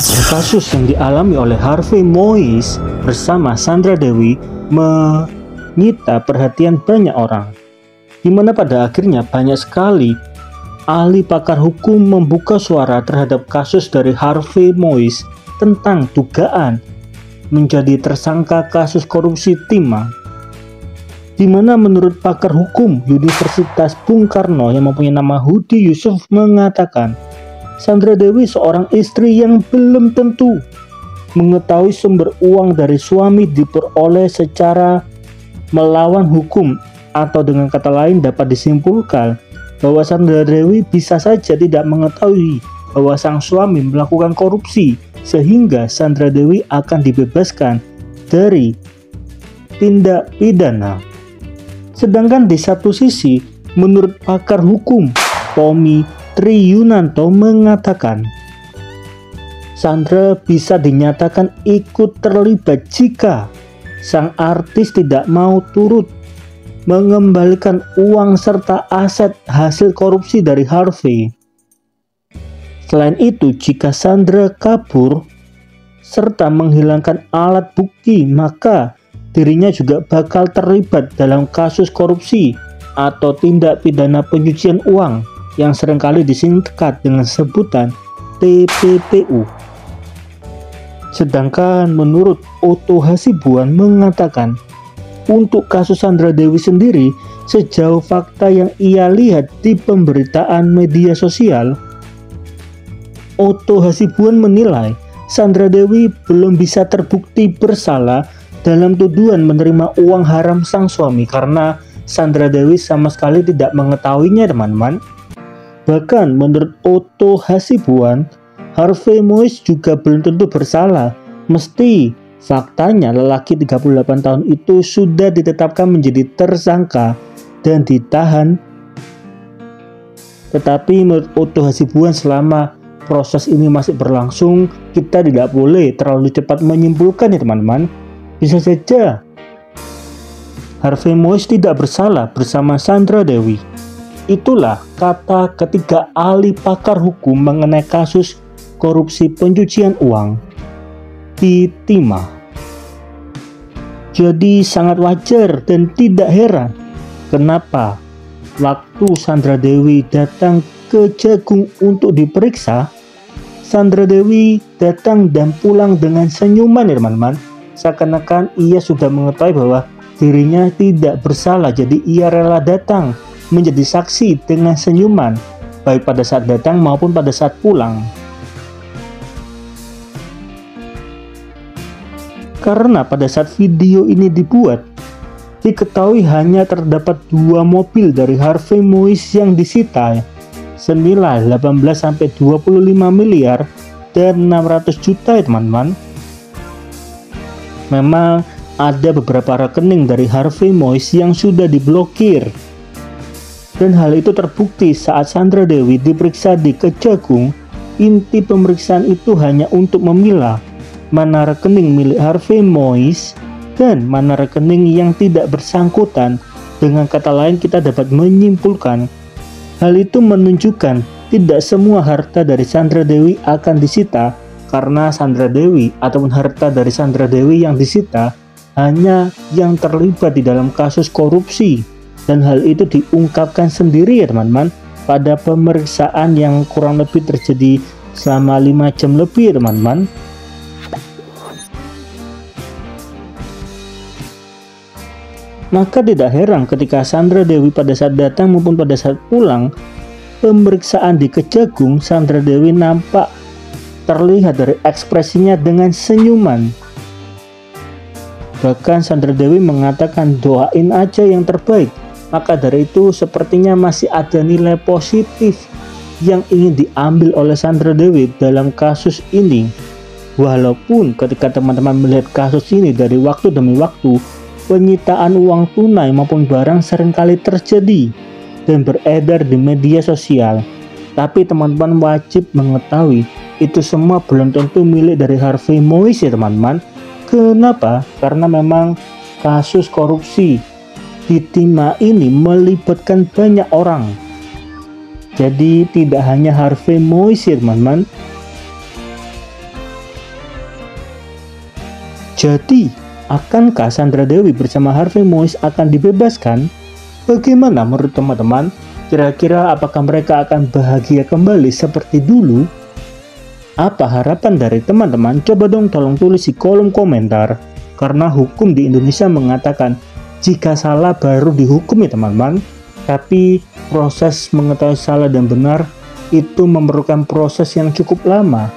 Kasus yang dialami oleh Harvey Moise bersama Sandra Dewi menyita perhatian banyak orang, di mana pada akhirnya banyak sekali ahli pakar hukum membuka suara terhadap kasus dari Harvey Moise tentang dugaan menjadi tersangka kasus korupsi timah, di mana menurut pakar hukum Universitas Bung Karno yang mempunyai nama Hudi Yusuf mengatakan Sandra Dewi seorang istri yang belum tentu mengetahui sumber uang dari suami diperoleh secara melawan hukum, atau dengan kata lain dapat disimpulkan bahwa Sandra Dewi bisa saja tidak mengetahui bahwa sang suami melakukan korupsi sehingga Sandra Dewi akan dibebaskan dari tindak pidana. Sedangkan di satu sisi, menurut pakar hukum Tommy Triyunanto mengatakan Sandra bisa dinyatakan ikut terlibat jika sang artis tidak mau turut mengembalikan uang serta aset hasil korupsi dari Harvey. Selain itu, jika Sandra kabur serta menghilangkan alat bukti, maka dirinya juga bakal terlibat dalam kasus korupsi atau tindak pidana pencucian uang yang seringkali disingkat dengan sebutan TPPU. Sedangkan menurut Otto Hasibuan mengatakan untuk kasus Sandra Dewi sendiri, sejauh fakta yang ia lihat di pemberitaan media sosial, Otto Hasibuan menilai Sandra Dewi belum bisa terbukti bersalah dalam tuduhan menerima uang haram sang suami karena Sandra Dewi sama sekali tidak mengetahuinya, teman-teman. Bahkan menurut Otto Hasibuan, Harvey Moise juga belum tentu bersalah. Mesti faktanya lelaki 38 tahun itu sudah ditetapkan menjadi tersangka dan ditahan. Tetapi menurut Otto Hasibuan, selama proses ini masih berlangsung, kita tidak boleh terlalu cepat menyimpulkan ya teman-teman. Bisa saja Harvey Moise tidak bersalah bersama Sandra Dewi. Itulah kata ketiga ahli pakar hukum mengenai kasus korupsi pencucian uang di timah. Jadi sangat wajar dan tidak heran kenapa waktu Sandra Dewi datang ke Jagung untuk diperiksa, Sandra Dewi datang dan pulang dengan senyuman ya teman-teman. Seakan-akan ia sudah mengetahui bahwa dirinya tidak bersalah, jadi ia rela datang menjadi saksi dengan senyuman, baik pada saat datang maupun pada saat pulang. Karena pada saat video ini dibuat, diketahui hanya terdapat 2 mobil dari Harvey Moise yang disita senilai 18-25 miliar dan 600 juta ya teman-teman. Memang ada beberapa rekening dari Harvey Moise yang sudah diblokir. Dan hal itu terbukti saat Sandra Dewi diperiksa di Kejagung. Inti pemeriksaan itu hanya untuk memilah mana rekening milik Harvey Moise dan mana rekening yang tidak bersangkutan. Dengan kata lain, kita dapat menyimpulkan hal itu menunjukkan tidak semua harta dari Sandra Dewi akan disita, karena Sandra Dewi ataupun harta dari Sandra Dewi yang disita hanya yang terlibat di dalam kasus korupsi. Dan hal itu diungkapkan sendiri ya teman-teman pada pemeriksaan yang kurang lebih terjadi selama 5 jam lebih ya teman-teman. Maka tidak heran ketika Sandra Dewi pada saat datang maupun pada saat pulang pemeriksaan di Kejagung, Sandra Dewi nampak terlihat dari ekspresinya dengan senyuman. Bahkan Sandra Dewi mengatakan doain aja yang terbaik. Maka dari itu sepertinya masih ada nilai positif yang ingin diambil oleh Sandra Dewi dalam kasus ini. Walaupun ketika teman-teman melihat kasus ini dari waktu demi waktu, penyitaan uang tunai maupun barang seringkali terjadi dan beredar di media sosial. Tapi teman-teman wajib mengetahui itu semua belum tentu milik dari Harvey Moise ya teman-teman. Kenapa? Karena memang kasus korupsi di timah ini melibatkan banyak orang. Jadi tidak hanya Harvey Moise teman-teman. Jadi, akankah Sandra Dewi bersama Harvey Moise akan dibebaskan? Bagaimana menurut teman-teman? Kira-kira apakah mereka akan bahagia kembali seperti dulu? Apa harapan dari teman-teman? Coba dong tolong tulis di kolom komentar. Karena hukum di Indonesia mengatakan jika salah baru dihukum ya teman-teman. Tapi proses mengetahui salah dan benar itu memerlukan proses yang cukup lama.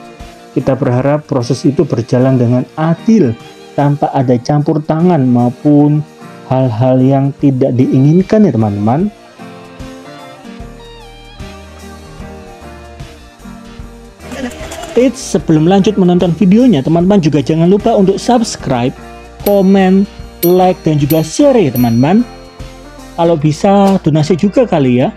Kita berharap proses itu berjalan dengan adil tanpa ada campur tangan maupun hal-hal yang tidak diinginkan ya teman-teman. Eits, sebelum lanjut menonton videonya, teman-teman juga jangan lupa untuk subscribe, komen, like, dan juga share ya teman-teman. Kalau bisa donasi juga kali ya.